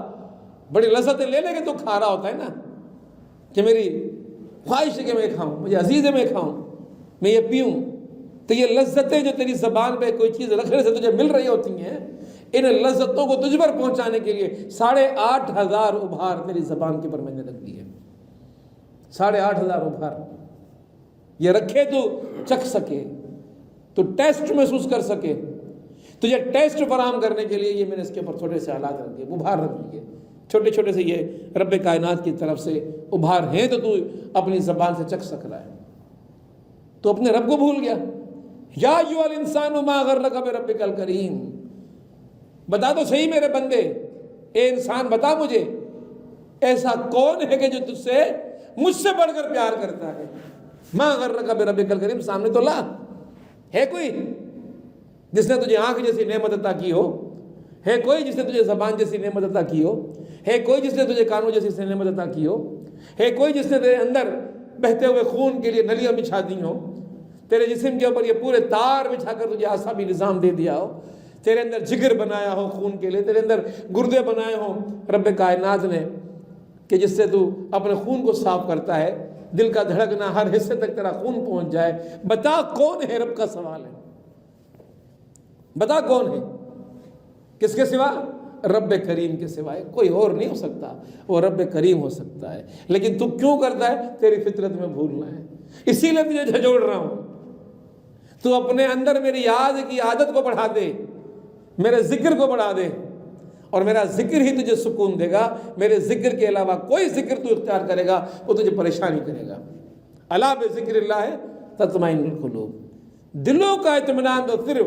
بڑی لذتیں لے لے کے تو کھا رہا ہوتا ہے نا, کہ میری خواہش ہے کہ میں کھاؤں, مجھے عزیز ہے میں کھاؤں, میں یہ پیوں. تو یہ لذتیں جو تیری زبان پہ کوئی چیز رکھنے سے تجھے مل رہی ہوتی ہیں, ان لذتوں کو تجھ پر پہنچانے کے لیے 8500 ابھار تیری زبان کے پر میں نے رکھ دیے. 8500 ابھار یہ رکھے تو چکھ سکے, تو ٹیسٹ محسوس کر سکے. تجھے ٹیسٹ فراہم کرنے کے لیے یہ میں نے اس کے اوپر چھوٹے سے آلات رکھ دیے, ابھار رکھ دیے, چھوٹے چھوٹے سے. یہ رب کائنات کی طرف سے ابھار ہیں, تو اپنی زبان سے چکھ سک رہا ہے. تو اپنے رب کو بھول گیا. یا ایھا الانسان ما غرک بربک الکریم. بتا تو صحیح میرے بندے, اے انسان بتا مجھے, ایسا کون ہے کہ جو تجھ سے مجھ سے بڑھ کر پیار کرتا ہے؟ ما غرک بربک الکریم. سامنے تو لا ہے کوئی جس نے تجھے آنکھ جیسی نعمت عطا کی ہو, ہے کوئی جس نے تجھے زبان جیسی نعمت عطا کی ہو, ہے کوئی جس نے تجھے کانوں جیسی نعمت عطا کی ہو, ہے کوئی جس نے تیرے اندر بہتے ہوئے خون کے لیے نلیاں بچھا دی ہو, تیرے جسم کے اوپر یہ پورے تار بچھا کر تجھے اعصابی نظام دے دیا ہو, تیرے اندر جگر بنایا ہو خون کے لیے, تیرے اندر گردے بنائے ہوں رب کائنات نے, کہ جس سے تو اپنے خون کو صاف کرتا ہے, دل کا دھڑکنا ہر حصے تک تیرا خون پہنچ جائے. بتا کون ہے؟ رب کا سوال ہے. بتا کون ہے؟ کس کے سوا؟ رب کریم کے سوائے کوئی اور نہیں ہو سکتا, وہ رب کریم ہو سکتا ہے. لیکن تو کیوں کرتا ہے؟ تیری فطرت میں بھولنا ہے, اسی لیے تجھے جھنجھوڑ رہا ہوں. تو اپنے اندر میری یاد کی عادت کو بڑھا دے, میرے ذکر کو بڑھا دے, اور میرا ذکر ہی تجھے سکون دے گا. میرے ذکر کے علاوہ کوئی ذکر تو اختیار کرے گا وہ تجھے پریشانی کرے گا. الا بذکر اللہ تطمئن القلوب. دلوں کا اطمینان تو صرف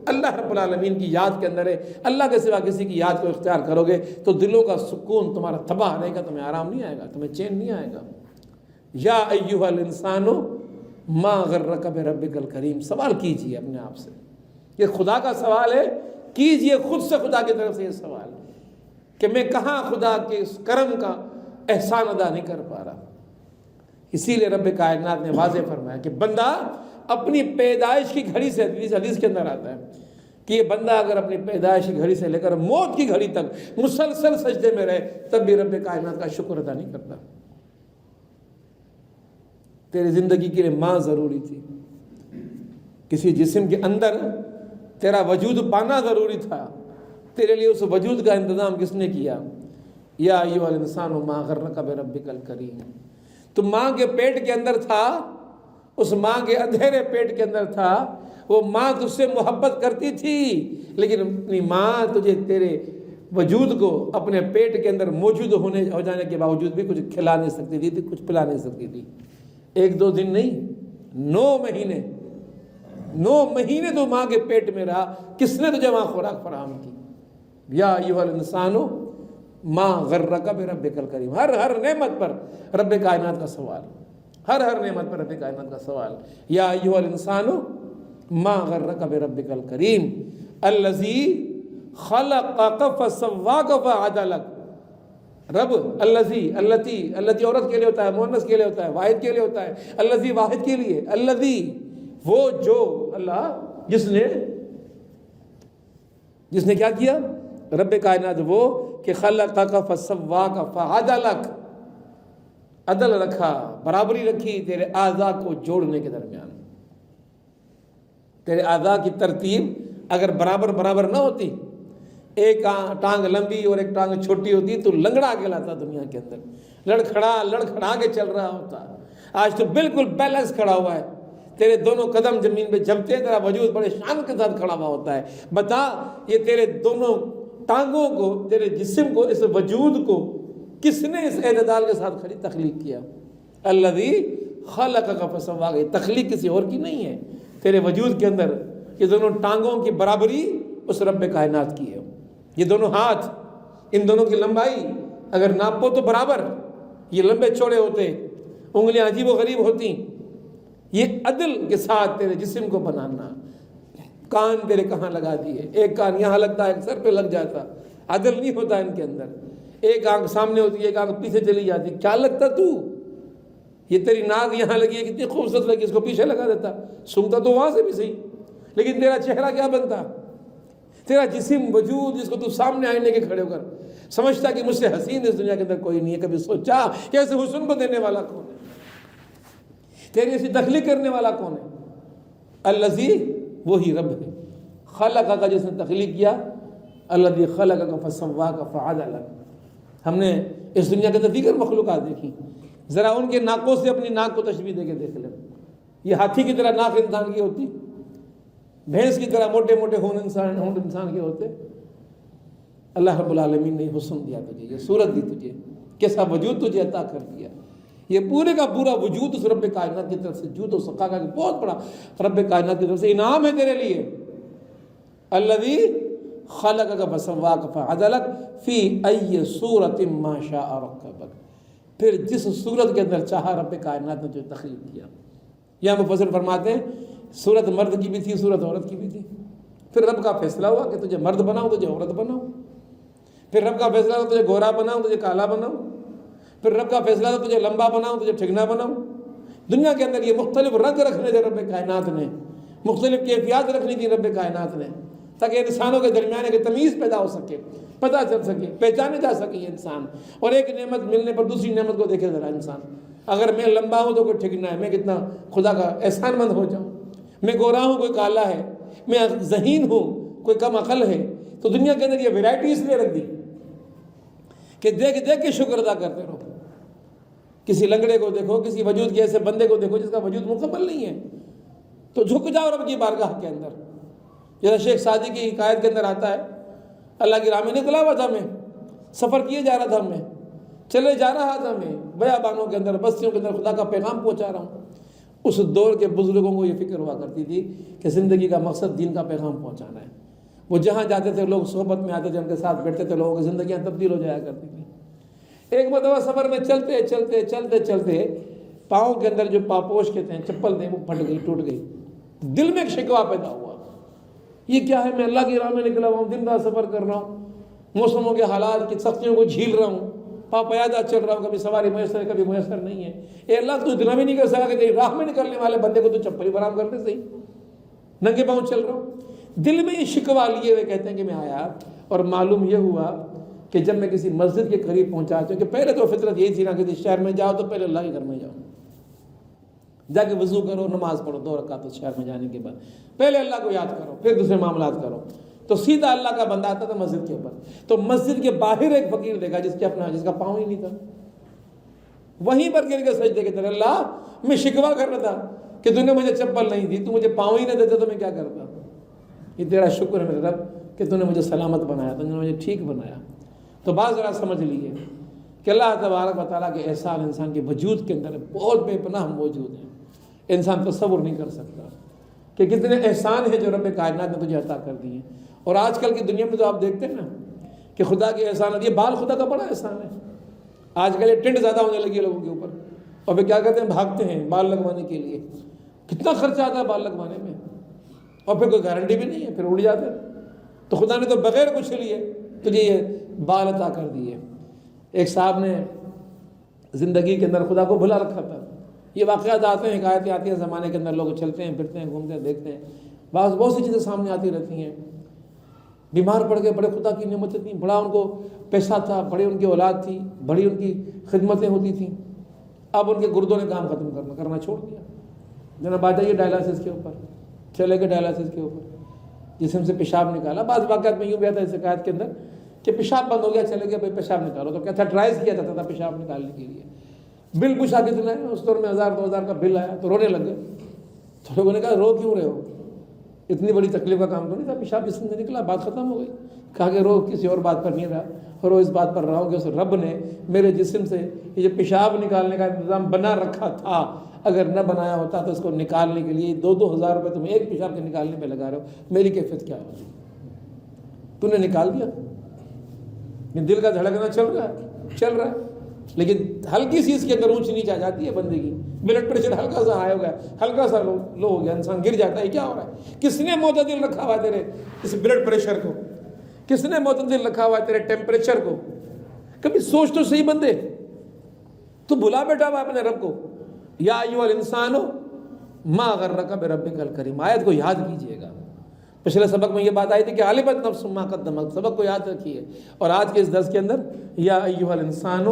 اللہ رب العالمین کی یاد کے اندر ہے. اللہ کے سوا کسی کی یاد کو اختیار کرو گے تو دلوں کا سکون تمہارا تباہ رہے گا, تمہیں آرام نہیں آئے گا, تمہیں چین نہیں آئے گا. یا ایھا الانسان ما غرک بربک الکریم. سوال کیجئے اپنے آپ سے, یہ خدا کا سوال ہے, کیجئے خود سے خدا کی طرف سے یہ سوال کہ میں کہاں خدا کے اس کرم کا احسان ادا نہیں کر پا رہا. اسی لیے رب کائنات نے واضح فرمایا کہ بندہ اپنی پیدائش کی گھڑی سے, حدیث کے اندر آتا ہے کہ یہ بندہ اگر اپنی پیدائش کی گھڑی سے لے کر موت کی گھڑی تک مسلسل سجدے میں رہے تب بھی رب کائنات کا شکر ادا نہیں کرتا. تیری زندگی کے لیے ماں ضروری تھی, کسی جسم کے اندر تیرا وجود پانا ضروری تھا, تیرے لیے اس وجود کا انتظام کس نے کیا؟ یا ایھا الانسان ما غرک بربک الکریم. تو ماں کے پیٹ کے اندر تھا, اس ماں کے اندھیرے پیٹ کے اندر تھا, وہ ماں تجھ سے محبت کرتی تھی, لیکن اپنی ماں تجھے تیرے وجود کو اپنے پیٹ کے اندر موجود ہو جانے کے باوجود بھی کچھ کھلا نہیں سکتی تھی, کچھ پلا نہیں سکتی تھی. 1-2 دن نہیں, 9 مہینے تو ماں کے پیٹ میں رہا. کس نے تجھے وہاں خوراک فراہم کی؟ یا ایھا الانسان ما غرک بربک الکریم. ہر نعمت پر رب کائنات کا سوال, ہر نعمت پر رب کائنات کا سوال. یا ایھا الانسان ما غرک بربک الکریم الذی خلقک فسواک فعدلک. رب الذی عورت کے لیے ہوتا ہے, مؤنث کے لیے ہوتا ہے, واحد کے لیے ہوتا ہے. الذی واحد کے لیے, الذی وہ جو, اللہ جس نے کیا کیا؟ رب کائنات وہ کہ خلقک فسواک فعدلک, عدل رکھا, برابری رکھی تیرے اعضاء کو جوڑنے کے درمیان. تیرے اعضاء کی ترتیب اگر برابر نہ ہوتی، ایک ٹانگ لمبی اور ایک ٹانگ چھوٹی ہوتی تو لنگڑا کہلاتا دنیا کے اندر، لڑکھڑا کے چل رہا ہوتا. آج تو بالکل بیلنس کھڑا ہوا ہے، تیرے دونوں قدم زمین پہ جمتے ہیں، تیرا وجود بڑے شان کے ساتھ کھڑا ہوا ہوتا ہے. بتا یہ تیرے دونوں ٹانگوں کو، تیرے جسم کو، اس وجود کو کس نے اس اعتدال کے ساتھ تخلیق کیا؟ الذی خلقک فسواک. تخلیق کسی اور کی نہیں ہے، تیرے وجود کے اندر یہ دونوں ٹانگوں کی برابری اس رب کائنات کی ہے. یہ دونوں ہاتھ، ان دونوں کی لمبائی اگر ناپو تو برابر، یہ لمبے چوڑے ہوتے، انگلیاں عجیب و غریب ہوتی. یہ عدل کے ساتھ تیرے جسم کو بنانا. کان تیرے کہاں لگا دیے، ایک کان یہاں لگتا ہے، ایک سر پہ لگ جاتا. عدل نہیں ہوتا ان کے اندر. ایک آنکھ سامنے ہوتی ہے، ایک آنکھ پیچھے چلی جاتی. کیا لگتا تو؟ یہ تیری ناک یہاں لگی ہے، کتنی خوبصورت لگی، اس کو پیچھے لگا دیتا، سنتا تو وہاں سے بھی صحیح. لیکن تیرا چہرہ کیا بنتا؟ تیرا جسم، وجود، جس کو تو سامنے آئینے کے کھڑے ہو کر سمجھتا کہ مجھ سے حسین اس دنیا کے اندر کوئی نہیں ہے. کبھی سوچا کہ ایسے حسن کو دینے والا کون ہے؟ تیری ایسی تخلیق کرنے والا کون ہے؟ الذی، وہی رب ہے. خلقہ کا جس نے تخلیق کیا، الذی خلقک فسواک فعدلک. ہم نے اس دنیا کے اندر دیگر مخلوقات دیکھی، ذرا ان کے ناکوں سے اپنی ناک کو تشبیہ دے کے دیکھ لیں. یہ ہاتھی کی طرح ناک انسان کی ہوتی، بھینس کی طرح موٹے موٹے ہونٹ انسان کے ہوتے. اللہ رب العالمین نے حسن دیا تجھے، یہ صورت دی تجھے، کیسا وجود تجھے عطا کر دیا. یہ پورے کا پورا وجود اس رب کائنات کی طرف سے، جود و سقا کا بہت بڑا رب کائنات کی طرف سے انعام ہے تیرے لیے. الذی خلقک فسواک فعدلک فی ای صورت ما شاء رکبک. پھر جس صورت کے اندر چاہا رب کائنات نے جو تخلیق کیا. یہاں مفسر فرماتے ہیں صورت مرد کی بھی تھی، صورت عورت کی بھی تھی. پھر رب کا فیصلہ ہوا کہ تجھے مرد بناؤں، تجھے عورت بناؤں. پھر رب کا فیصلہ ہوا تجھے گورا بناؤں، تجھے کالا بناؤں. پھر رب کا فیصلہ ہوا تجھے لمبا بناؤں، تجھے ٹھگنا بناؤں. دنیا کے اندر یہ مختلف رنگ رکھنے تھے رب کائنات نے، مختلف کیفیات رکھنی تھی رب کائنات نے، تاکہ انسانوں کے درمیان ایک تمیز پیدا ہو سکے، پتہ چل سکے، پہچانے جا سکے یہ انسان. اور ایک نعمت ملنے پر دوسری نعمت کو دیکھے ذرا انسان. اگر میں لمبا ہوں تو کوئی ٹھگنا ہے، میں کتنا خدا کا احسان مند ہو جاؤں. میں گورا ہوں، کوئی کالا ہے. میں ذہین ہوں، کوئی کم عقل ہے. تو دنیا کے اندر یہ ویرائٹی اس لیے رکھ دی کہ دیکھ کے شکر ادا کرتے رہو. کسی لنگڑے کو دیکھو، کسی وجود کے ایسے بندے کو دیکھو جس کا وجود مکمل نہیں ہے، تو جھک جاؤ رب کی بارگاہ کے اندر. جیسا شیخ سعدی کی حکایت کے اندر آتا ہے، اللہ کی راہ میں نکلا ہوا تھا، میں سفر کیے جا رہا تھا، میں چلے جا رہا تھا، میں بیابانوں کے اندر، بستیوں کے اندر خدا کا پیغام پہنچا رہا ہوں. اس دور کے بزرگوں کو یہ فکر ہوا کرتی تھی کہ زندگی کا مقصد دین کا پیغام پہنچانا ہے. وہ جہاں جاتے تھے لوگ صحبت میں آتے تھے، ان کے ساتھ بیٹھتے تھے، لوگوں کی زندگیاں تبدیل ہو جایا کرتی تھیں. ایک مرتبہ سفر میں چلتے پاؤں کے اندر جو پاپوش کہتے ہیں، چپل تھے، وہ پھٹ گئی، ٹوٹ گئی. دل میں ایک شکوہ پیدا ہوا، یہ کیا ہے؟ میں اللہ کی راہ میں نکلا ہوا ہوں، دن رات سفر کر رہا ہوں، موسموں کے حالات کی سختیوں کو جھیل رہا ہوں، پیادہ چل رہا ہوں، کبھی سواری میسر ہے، کبھی میسر نہیں ہے. اے اللہ، تو اتنا بھی نہیں کر سکا کہ تیری راہ میں نکلنے والے بندے کو تو چپل ہی برام کر دے. صحیح ننگے پاؤں چل رہا ہوں. دل میں یہ شکوہ لیے ہوئے کہتے ہیں کہ میں آیا، اور معلوم یہ ہوا کہ جب میں کسی مسجد کے قریب پہنچا، کہ پہلے تو فطرت یہی تھی نا کہ شہر میں جاؤ تو پہلے اللہ کے گھر میں جاؤ، جا کے وضو کرو، نماز پڑھو 2 رکعت شہر میں جانے کے بعد، پہلے اللہ کو یاد کرو، پھر دوسرے معاملات کرو. تو سیدھا اللہ کا بندہ آتا تھا مسجد کے اوپر، تو مسجد کے باہر ایک فقیر دیکھا جس کا پاؤں ہی نہیں تھا. وہیں پر گر کے سجدے کے اندر، اللہ میں شکوہ کر رہا تھا کہ تو نے مجھے چپل نہیں دی، تو مجھے پاؤں ہی نہ دیتے تو میں کیا کرتا. یہ تیرا شکر ہے میرے رب کہ تو نے مجھے سلامت بنایا، تو نے مجھے ٹھیک بنایا. تو بعض ذرا سمجھ لیجیے کہ اللہ تبارک و تعالیٰ کے احسان انسان کے وجود کے اندر بہت بے پناہ موجود ہیں. انسان تصور نہیں کر سکتا کہ کتنے احسان ہیں جو رب کائنات نے تجھے عطا کر دیے. اور آج کل کی دنیا میں تو آپ دیکھتے ہیں نا کہ خدا کے احسان، یہ بال خدا کا بڑا احسان ہے. آج کل یہ ٹرینڈ زیادہ ہونے لگی ہے لوگوں کے اوپر، اور پھر کیا کہتے ہیں، بھاگتے ہیں بال لگوانے کے لیے. کتنا خرچہ آتا ہے بال لگوانے میں، اور پھر کوئی گارنٹی بھی نہیں ہے، پھر اڑ جاتے ہیں. تو خدا نے تو بغیر کچھ لیے تجھے یہ بال عطا کر دیے. ایک صاحب نے زندگی کے اندر خدا کو بھلا رکھا تھا. یہ واقعات آتے ہیں، حکایتیں آتی ہیں زمانے کے اندر، لوگ چلتے ہیں پھرتے ہیں، گھومتے ہیں، دیکھتے ہیں، بہت سی چیزیں سامنے آتی رہتی ہیں. بیمار پڑ گئے، بڑے خدا کی نعمتیں تھیں، بڑا ان کو پیسہ تھا، بڑی ان کی اولاد تھی، بڑی ان کی خدمتیں ہوتی تھیں. اب ان کے گردوں نے کام ختم کرنا چھوڑ دیا. جناب آ جائیے ڈائلسس کے اوپر، چلے گئے ڈائلسس کے اوپر، جسم سے پیشاب نکالا. بعض واقعات میں یوں بھی آتا ہے شکایت کے اندر کہ پیشاب بند ہو گیا، چلے گیا بھائی پیشاب نکالو. تو کیا تھا، ٹرائز کیا جاتا تھا پیشاب نکالنے کے لیے. بل پوچھا کتنا ہے، اس دور میں 1000-2000 کا بل آیا تو رونے لگے. تو لوگوں نے کہا رو کیوں رہے ہو، اتنی بڑی تکلیف کا کام تو نہیں تھا، پیشاب جسم سے نکلا، بات ختم ہو گئی. کہا کہ رو کسی اور بات پر نہیں رہا، رو اس بات پر رہا ہوں کہ اس رب نے میرے جسم سے یہ پیشاب نکالنے کا انتظام بنا رکھا تھا، اگر نہ بنایا ہوتا تو اس کو نکالنے کے لیے 2,000 روپے تم ایک پیشاب کے نکالنے پہ لگا رہے ہو، میری کیفیت کیا ہوگی. تو نے نکال دیا. دل کا دھڑکنا چل رہا ہے لیکن ہلکی سی اس کے اندر اونچ نیچ آ جاتی ہے بندے کی. بلڈ پریشر ہلکا سا ہائی ہو گیا، ہلکا سا لو ہو گیا، انسان گر جاتا ہے. کیا ہو رہا ہے؟ کس نے معتدل رکھا ہوا ہے تیرے اس بلڈ پریشر کو؟ کس نے معتدل رکھا ہوا ہے تیرے ٹیمپریچر کو؟ کبھی سوچ تو صحیح بندے. تو بلا بیٹھا ہوا اپنے رب کو. یا ایھا الانسان ما غرک بربک الکریم. آیت کو یاد کیجئے گا. پچھلے سبق میں یہ بات آئی تھی کہ علمت نفس ما قدمت، سبق کو یاد رکھیے. اور آج کے اس درس کے اندر یا ایھا الانسان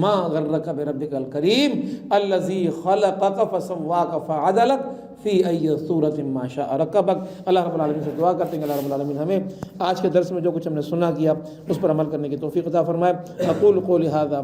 ما غرک بربک الکریم الذی خلقک فسواک فعدلک فی ای صورت ما شاء رکبک. اللہ رب العالمین سے دعا کرتے ہیں کہ اللہ رب العالمین ہمیں آج کے درس میں جو کچھ ہم نے سنا کیا اس پر عمل کرنے کی توفیق عطا فرمائے. اقول قولی ھذا